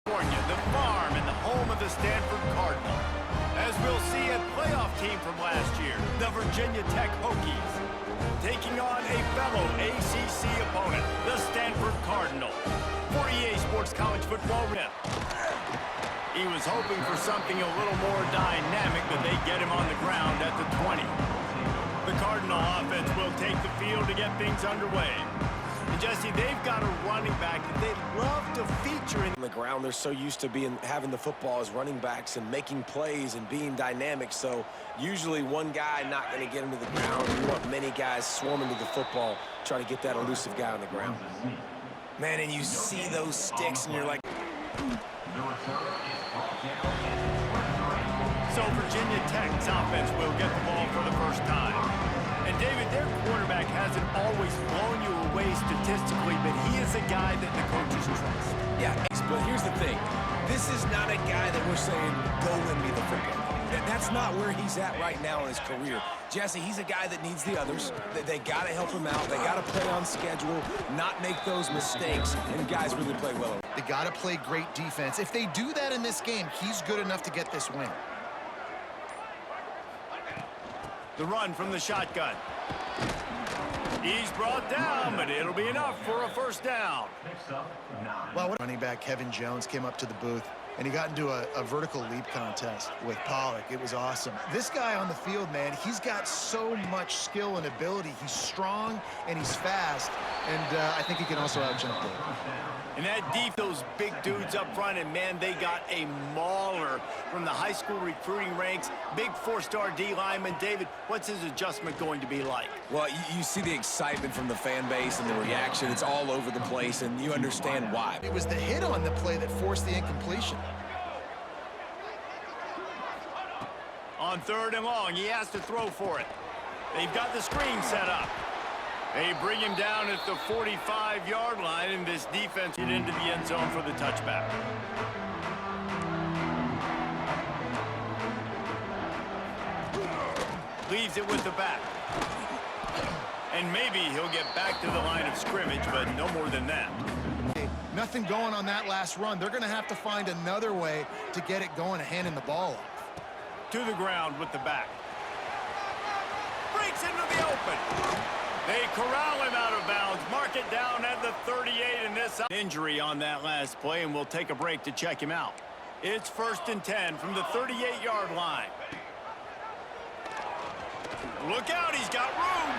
California, the farm and the home of the Stanford Cardinal. As we'll see, a playoff team from last year, the Virginia Tech Hokies, taking on a fellow ACC opponent, the Stanford Cardinal. For EA Sports College Football rep. He was hoping for something a little more dynamic, but they get him on the ground at the 20. The Cardinal offense will take the field to get things underway. And Jesse, they've got a running back that they love to feature in the ground. They're so used to having the football as running backs and making plays and being dynamic. So usually one guy not going to get him to the ground. You want many guys swarming to the football, try to get that elusive guy on the ground. Man, and you see those sticks and you're like... So Virginia Tech's offense will get the ball for the first time. And David, their quarterback hasn't always blown you away statistically, but he is a guy that the coaches trust. Yeah, but here's the thing. This is not a guy that we're saying, go win me the football. That's not where he's at right now in his career. Jesse, he's a guy that needs the others. They got to help him out. They got to play on schedule, not make those mistakes, and guys really play well. They got to play great defense. If they do that in this game, he's good enough to get this win. The run from the shotgun. He's brought down, but it'll be enough for a first down. Well, running back Kevin Jones came up to the booth, and he got into a vertical leap contest with Pollock. It was awesome. This guy on the field, man, he's got so much skill and ability. He's strong, and he's fast, and I think he can also out-jump it. And that deep, those big dudes up front, and man, they got a mauler from the high school recruiting ranks. Big four-star D lineman. David, what's his adjustment going to be like? Well, you see the excitement from the fan base and the reaction. It's all over the place, and you understand why. It was the hit on the play that forced the incompletion. On 3rd and long, he has to throw for it. They've got the screen set up. They bring him down at the 45-yard line, and this defense get into the end zone for the touchback. Leaves it with the back. And maybe he'll get back to the line of scrimmage, but no more than that. Nothing going on that last run. They're going to have to find another way to get it going and handing the ball off. To the ground with the back. Breaks into the open. They corral him out of bounds. Mark it down at the 38 in this injury on that last play, and we'll take a break to check him out. It's 1st and 10 from the 38-yard line. Look out, he's got room.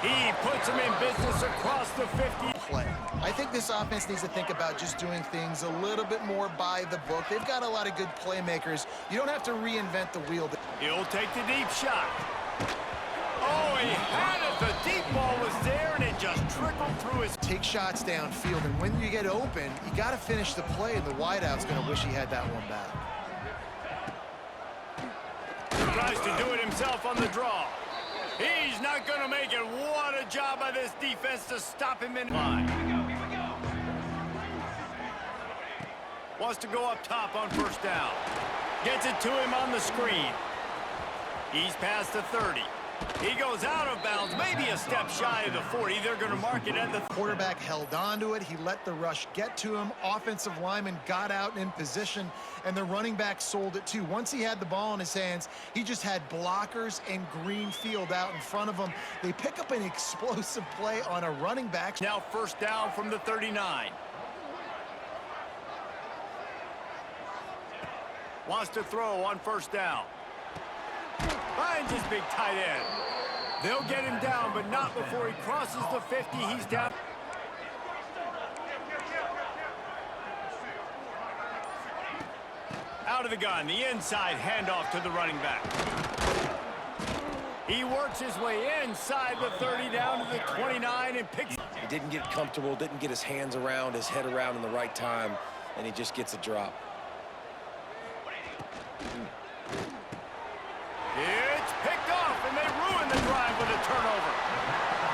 He puts him in business across the 50. Play. I think this offense needs to think about just doing things a little bit more by the book. They've got a lot of good playmakers. You don't have to reinvent the wheel. He'll take the deep shot. Oh, he had it. The deep ball was there, and it just trickled through his... Take shots downfield, and when you get open, you got to finish the play, and the wideout's going to wish he had that one back. He tries to do it himself on the draw. He's not going to make it. What a job by this defense to stop him in line. Wants to go up top on 1st down. Gets it to him on the screen. He's past the 30. He goes out of bounds, maybe a step shy of the 40. They're going to mark it at the... Quarterback held on to it. He let the rush get to him. Offensive lineman got out in position, and the running back sold it too. Once he had the ball in his hands, he just had blockers and green field out in front of him. They pick up an explosive play on a running back. Now 1st down from the 39. Wants to throw on 1st down. Finds his big tight end. They'll get him down, but not before he crosses the 50. He's down. Out of the gun, the inside handoff to the running back. He works his way inside the 30 down to the 29 and picks. He didn't get comfortable, didn't get his hands around, his head around in the right time, and he just gets a drop. It's picked off, and they ruin the drive with a turnover.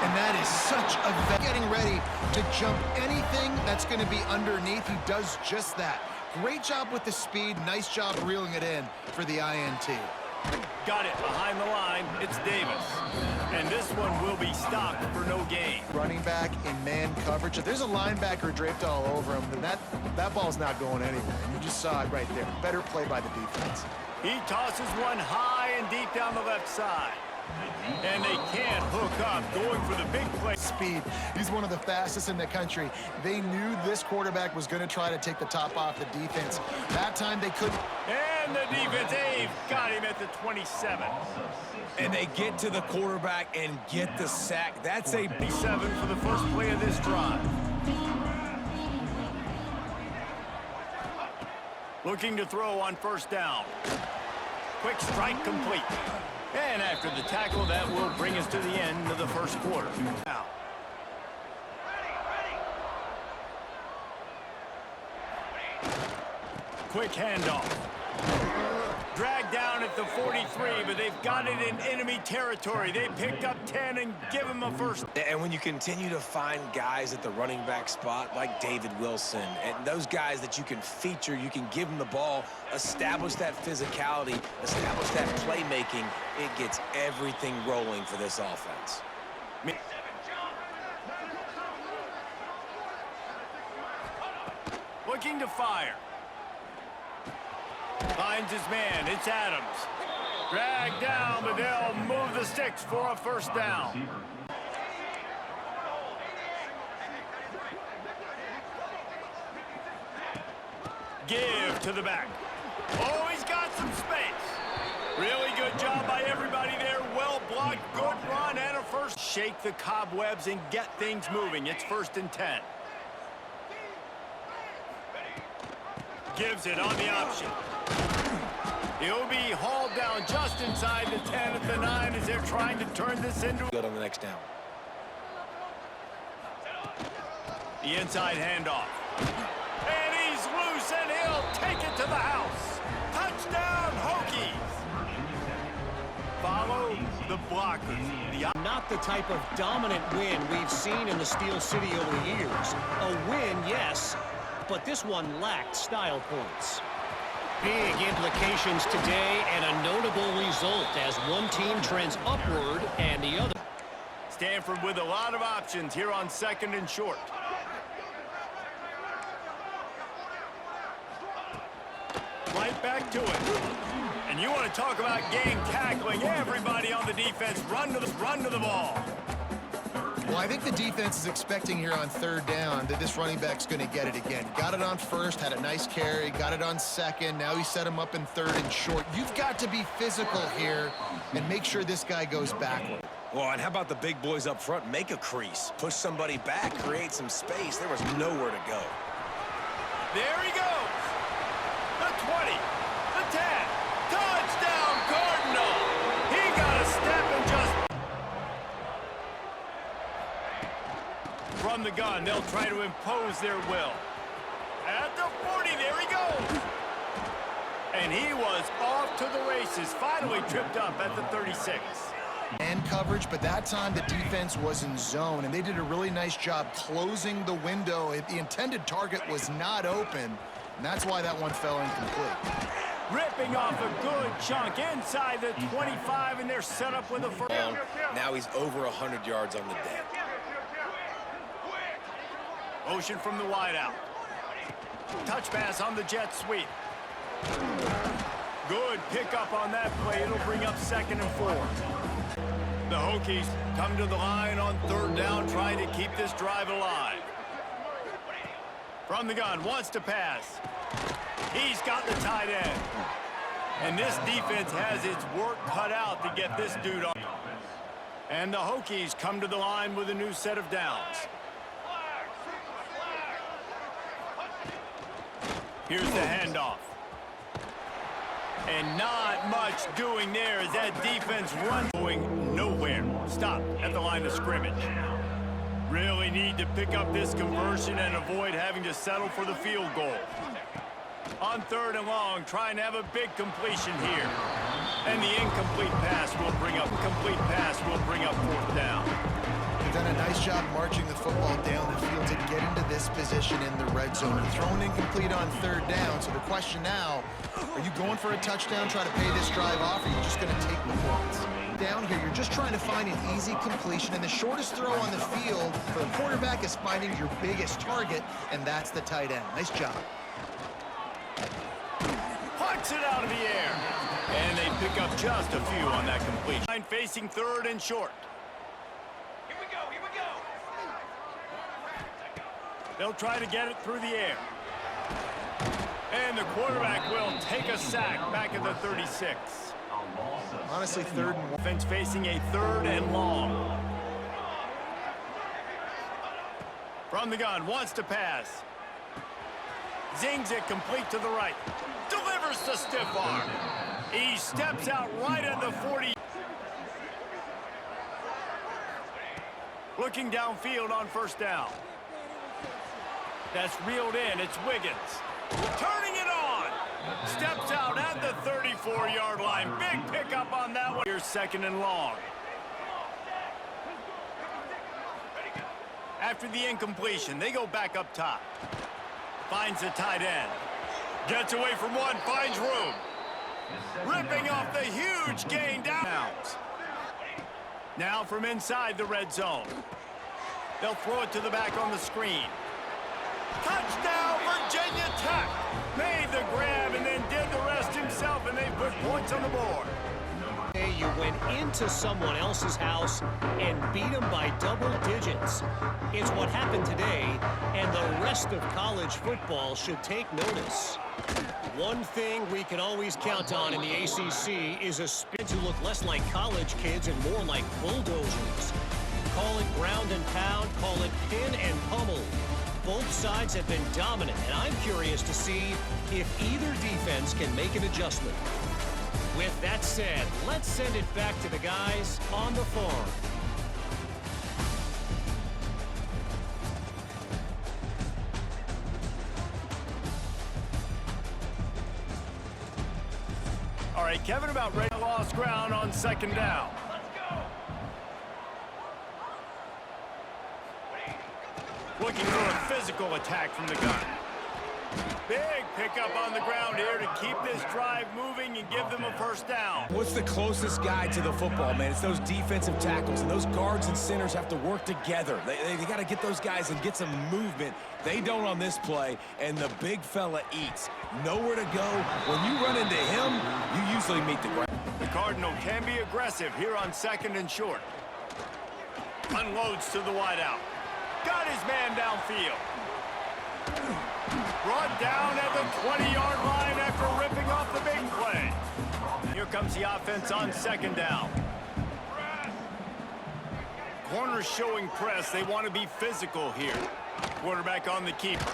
And that is such a... Getting ready to jump anything that's going to be underneath. He does just that. Great job with the speed. Nice job reeling it in for the INT. Got it behind the line. It's Davis. And this one will be stopped for no gain. Running back in man coverage. If there's a linebacker draped all over him, then that ball's not going anywhere. And you just saw it right there. Better play by the defense. He tosses one high and deep down the left side. And they can't hook up, going for the big play. Speed. He's one of the fastest in the country. They knew this quarterback was going to try to take the top off the defense. That time they couldn't. And the defense, got him at the 27. And they get to the quarterback and get the sack. That's a 7 for the first play of this drive. Looking to throw on first down. Quick strike complete. And after the tackle, that will bring us to the end of the first quarter. Now. Quick handoff. Dragged down at the 43, but they've got it in enemy territory. They picked up 10 and give him a first. And when you continue to find guys at the running back spot like David Wilson, and those guys that you can feature, you can give them the ball, establish that physicality, establish that playmaking, it gets everything rolling for this offense. Looking to fire. Finds his man. It's Adams. Dragged down, but they'll move the sticks for a first down. Give to the back. Oh, he's got some space. Really good job by everybody there. Well blocked, good run, and a first. Shake the cobwebs and get things moving. It's 1st and 10. Gives it on the option. He'll be hauled down just inside the 10 at the 9 as they're trying to turn this into... Good on the next down. The inside handoff. And he's loose, and he'll take it to the house. Touchdown, Hokies. Follow the blockers. Not the type of dominant win we've seen in the Steel City over the years. A win, yes, but this one lacked style points. Big implications today and a notable result as one team trends upward and the other. Stanford with a lot of options here on 2nd and short. Right back to it. And you want to talk about game tackling. Everybody on the defense run to the ball. Well, I think the defense is expecting here on 3rd down that this running back's going to get it again. Got it on 1st, had a nice carry, got it on 2nd. Now he set him up in 3rd and short. You've got to be physical here and make sure this guy goes backward. Well, and how about the big boys up front? Make a crease, push somebody back, create some space. There was nowhere to go. There he goes. The 20, the 10. Touchdown, Cardinal. He got a step and just... From the gun, they'll try to impose their will. At the 40, there he goes. And he was off to the races, finally tripped up at the 36. And coverage, but that time the defense was in zone, and they did a really nice job closing the window. The intended target was not open, and that's why that one fell incomplete. Ripping off a good chunk inside the 25, and they're set up with a first. Now he's over 100 yards on the day. Motion from the wideout. Touch pass on the jet sweep. Good pickup on that play. It'll bring up 2nd and 4. The Hokies come to the line on 3rd down, trying to keep this drive alive. From the gun, wants to pass. He's got the tight end. And this defense has its work cut out to get this dude on. And the Hokies come to the line with a new set of downs. Here's the handoff. And not much doing there as that defense runs going nowhere. Stop at the line of scrimmage. Really need to pick up this conversion and avoid having to settle for the field goal. On 3rd and long, trying to have a big completion here. And the incomplete pass will bring up 4th down. They've done a nice job marching the football down the field to get into this position in the red zone. They're throwing incomplete on third down. So the question now, are you going for a touchdown, try to pay this drive off, or are you just going to take the points? Down here, you're just trying to find an easy completion, and the shortest throw on the field for the quarterback is finding your biggest target, and that's the tight end. Nice job. Puts it out of the air. And they pick up just a few on that completion. Facing third and short. Here we go, here we go. They'll try to get it through the air. And the quarterback will take a sack back at the 36. Honestly, third and one. Offense facing a third and long. From the gun, wants to pass. Zings it complete to the right. Delivers the stiff arm. He steps out right at the 40. Looking downfield on first down. That's reeled in. It's Wiggins. Turning it on. Steps out at the 34-yard line. Big pickup on that one. Here's second and long. After the incompletion, they go back up top. Finds the tight end. Gets away from one, finds room. Ripping off the huge gain down. Now from inside the red zone. They'll throw it to the back on the screen. Touchdown, Virginia Tech. Made the grab and then did the rest himself, and they put points on the board. You went into someone else's house and beat them by double digits. It's what happened today, and the rest of college football should take notice. One thing we can always count on in the ACC is a spirit who look less like college kids and more like bulldozers. Call it ground and pound, call it pin and pummel. Both sides have been dominant, and I'm curious to see if either defense can make an adjustment. With that said, let's send it back to the guys on the farm. All right, Kevin, about ready. Lost ground on second down. Looking for a physical attack from the gun. Big pickup on the ground here to keep this drive moving and give them a first down. What's the closest guy to the football, man? It's those defensive tackles, and those guards and centers have to work together. They got to get those guys and get some movement. They don't on this play, and the big fella eats. Nowhere to go. When you run into him, you usually meet the ground. The Cardinal can be aggressive here on second and short. Unloads to the wideout. Got his man downfield. Brought down at the 20-yard line after ripping off the big play. Here comes the offense on second down. Corners showing press. They want to be physical here. Quarterback on the keeper.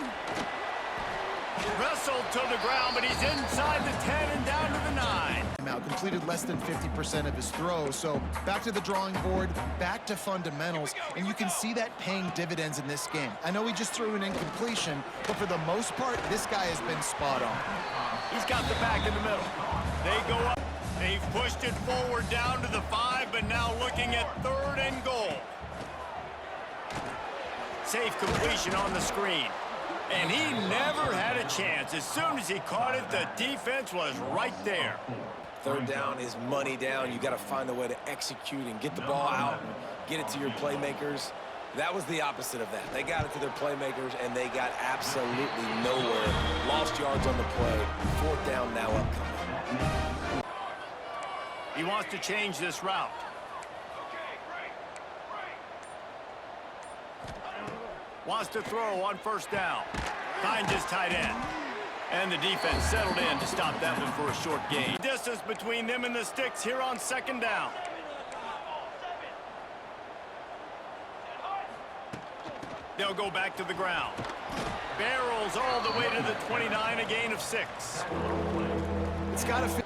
Wrestled to the ground, but he's inside the 10 and down to the 9. Out, completed less than 50% of his throws. So back to the drawing board, back to fundamentals, and you can see that paying dividends in this game. I know he just threw an incompletion, but for the most part, this guy has been spot on. He's got the back in the middle. They go up. They've pushed it forward down to the 5, but now looking at third and goal. Safe completion on the screen. And he never had a chance. As soon as he caught it, the defense was right there. Third down is money down. You got to find a way to execute and get the ball out and get it to your playmakers. That was the opposite of that. They got it to their playmakers, and they got absolutely nowhere. Lost yards on the play. Fourth down now upcoming. He wants to change this route. Wants to throw on first down. Finds his tight end. And the defense settled in to stop that one for a short gain. Distance between them and the sticks here on second down. They'll go back to the ground. Barrels all the way to the 29, a gain of 6. It's got to fit.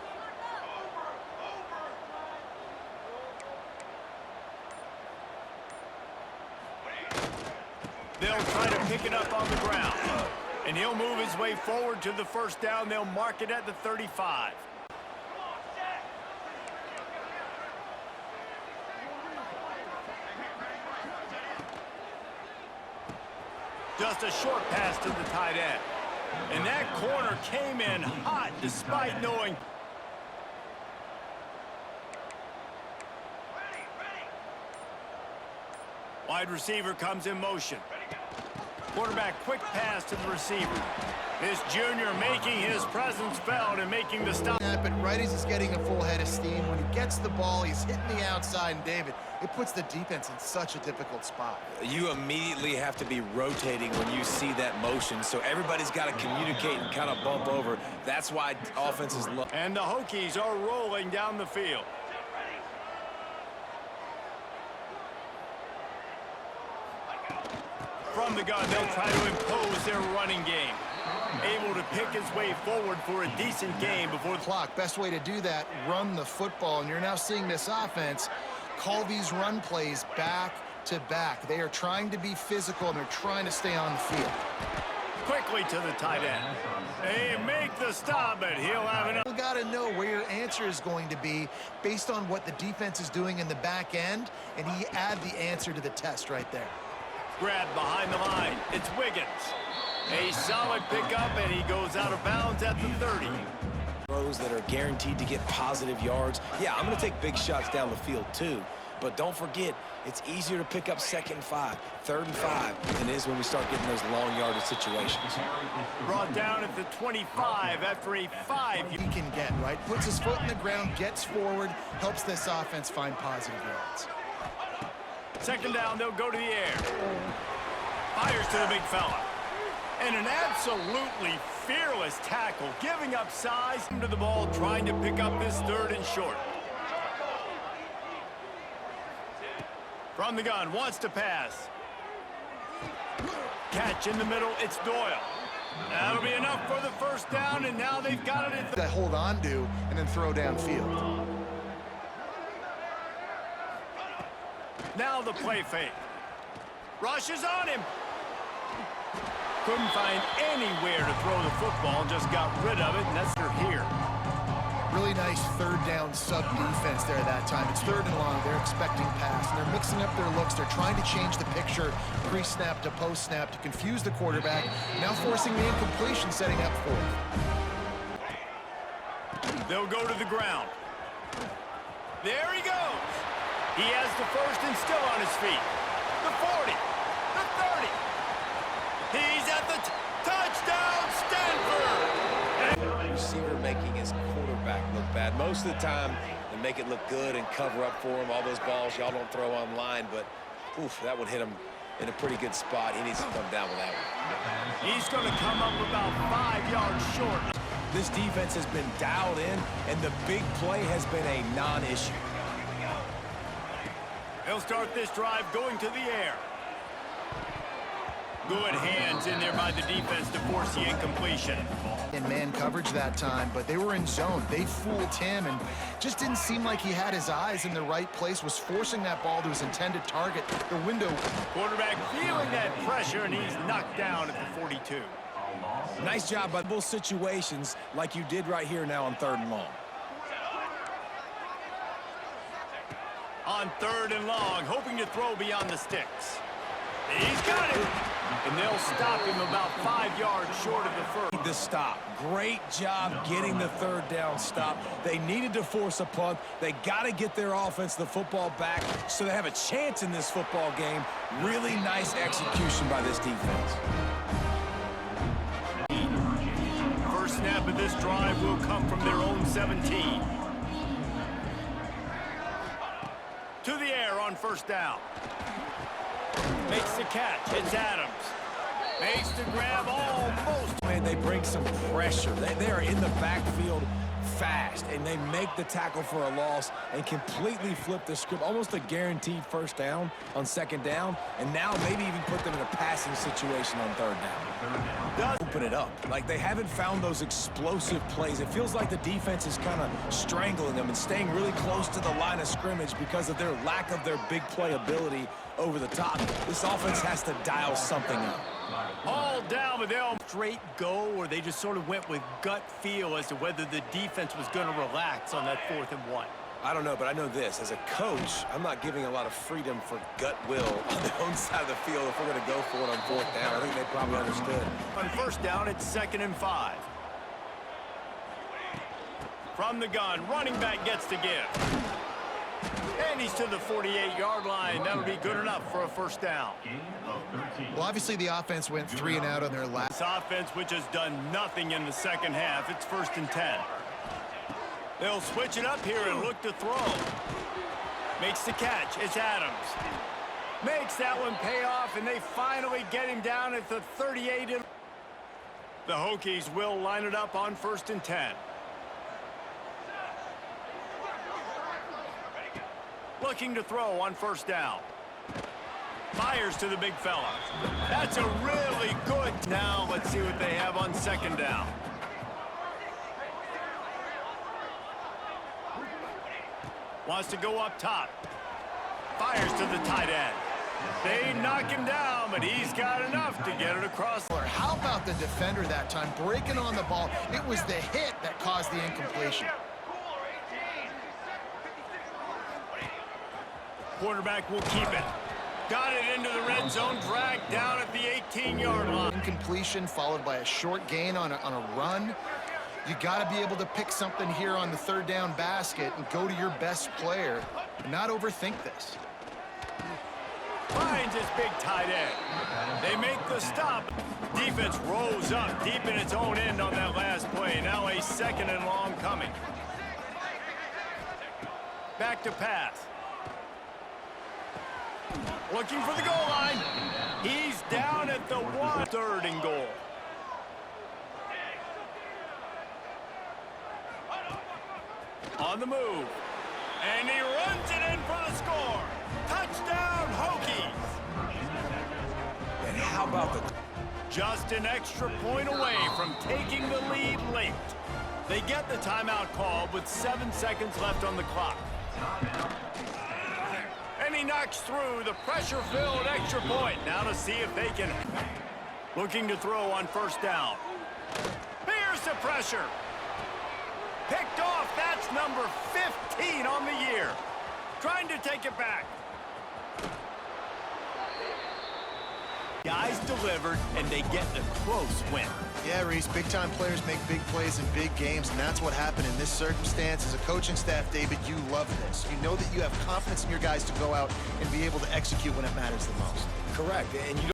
They'll try to pick it up on the ground. And he'll move his way forward to the first down. They'll mark it at the 35. Just a short pass to the tight end. And that corner came in hot despite knowing. Wide receiver comes in motion. Quarterback quick pass to the receiver. This junior making his presence felt and making the stop. But right as he's getting a full head of steam, when he gets the ball, he's hitting the outside, and David, it puts the defense in such a difficult spot. You immediately have to be rotating when you see that motion, so everybody's got to communicate and kind of bump over. That's why offense is low. And the Hokies are rolling down the field. From the gun, they'll try to impose their running game. Able to pick his way forward for a decent game before the clock. Best way to do that, run the football. And you're now seeing this offense call these run plays back to back. They are trying to be physical, and they're trying to stay on the field. Quickly to the tight end. They make the stop, but he'll have enough. You got to know where your answer is going to be based on what the defense is doing in the back end, and he add the answer to the test right there. Grab behind the line. It's Wiggins. A solid pickup, and he goes out of bounds at the 30. Throws that are guaranteed to get positive yards. Yeah, I'm going to take big shots down the field too. But don't forget, it's easier to pick up 2nd and 5, 3rd and 5 than it is when we start getting those long yardage situations. Brought down at the 25 after a 5. He can get, right? Puts his foot in the ground, gets forward, helps this offense find positive yards. 2nd down, they'll go to the air. Fires to the big fella. And an absolutely fearless tackle, giving up size to the ball, trying to pick up this 3rd and short. From the gun, wants to pass. Catch in the middle, it's Doyle. That'll be enough for the 1st down, and now they've got it. That hold on to and then throw downfield. Now the play fake. Rushes on him. Couldn't find anywhere to throw the football, just got rid of it, and that's their here. Really nice 3rd down sub defense there that time. It's 3rd and long. They're expecting pass, and they're mixing up their looks. They're trying to change the picture pre-snap to post-snap to confuse the quarterback, now forcing the incompletion, setting up 4th. They'll go to the ground. There he goes. He has the 1st and still on his feet. The 40, the 30. He's at the touchdown, Stanford! Receiver making his quarterback look bad. Most of the time, they make it look good and cover up for him. All those balls y'all don't throw online, but oof, that would hit him in a pretty good spot. He needs to come down with that one. He's going to come up about 5 yards short. This defense has been dialed in, and the big play has been a non-issue. They'll start this drive going to the air. Good hands in there by the defense to force the incompletion. In man coverage that time, but they were in zone. They fooled him and just didn't seem like he had his eyes in the right place, was forcing that ball to his intended target. The window. Quarterback feeling that pressure, and he's knocked down at the 42. Nice job by both situations like you did right here now on 3rd and long. On 3rd and long, hoping to throw beyond the sticks. He's got it. And they'll stop him about 5 yards short of the 1st. The stop. Great job getting the 3rd down stop. They needed to force a punt. They got to get their offense the football back so they have a chance in this football game. Really nice execution by this defense. First snap of this drive will come from their own 17. To the air on 1st down. Makes the catch. It's Adams. Makes the grab almost. Man, they bring some pressure. They are in the backfield fast, and they make the tackle for a loss and completely flip the script. Almost a guaranteed 1st down on 2nd down, and now maybe even put them in a passing situation on 3rd down. Open it up. Like, they haven't found those explosive plays. It feels like the defense is kind of strangling them and staying really close to the line of scrimmage because of their lack of their big play ability over the top. This offense has to dial something up. All down with them. Straight go, or they just sort of went with gut feel as to whether the defense was going to relax on that 4th and 1. I don't know, but I know this. As a coach, I'm not giving a lot of freedom for gut will on their own side of the field if we're going to go for it on 4th down. I think they probably understood. On 1st down, it's 2nd and 5. From the gun, running back gets to give. And he's to the 48-yard line. That'll be good enough for a 1st down. Well, obviously the offense went 3 and out on their last. This offense, which has done nothing in the 2nd half, it's 1st and 10. They'll switch it up here and look to throw. Makes the catch. It's Adams. Makes that one pay off, and they finally get him down at the 38. The Hokies will line it up on 1st and 10. Looking to throw on 1st down. Fires to the big fella. That's a really good. Now let's see what they have on 2nd down. Wants to go up top. Fires to the tight end. They knock him down, but he's got enough to get it across. How about the defender that time breaking on the ball? It was the hit that caused the incompletion. Quarterback will keep it. Got it into the red zone, dragged down at the 18-yard line. Incompletion followed by a short gain on a run. You got to be able to pick something here on the 3rd down basket and go to your best player and not overthink this. Finds his big tight end. They make the stop. Defense rolls up deep in its own end on that last play. Now a 2nd and long coming. Back to pass. Looking for the goal line. He's down at the 1. 3rd and goal. On the move. And he runs it in for the score. Touchdown, Hokies. And how about the... Just an extra point away from taking the lead late. They get the timeout called with 7 seconds left on the clock. And he knocks through the pressure-filled extra point. Now to see if they can... Looking to throw on 1st down. Here's the pressure. Picked off. That's number 15 on the year. Trying to take it back. Guys delivered, and they get the close win. Yeah, Reese, big-time players make big plays in big games, and that's what happened in this circumstance. As a coaching staff, David, you love this. You know that you have confidence in your guys to go out and be able to execute when it matters the most. Correct. And you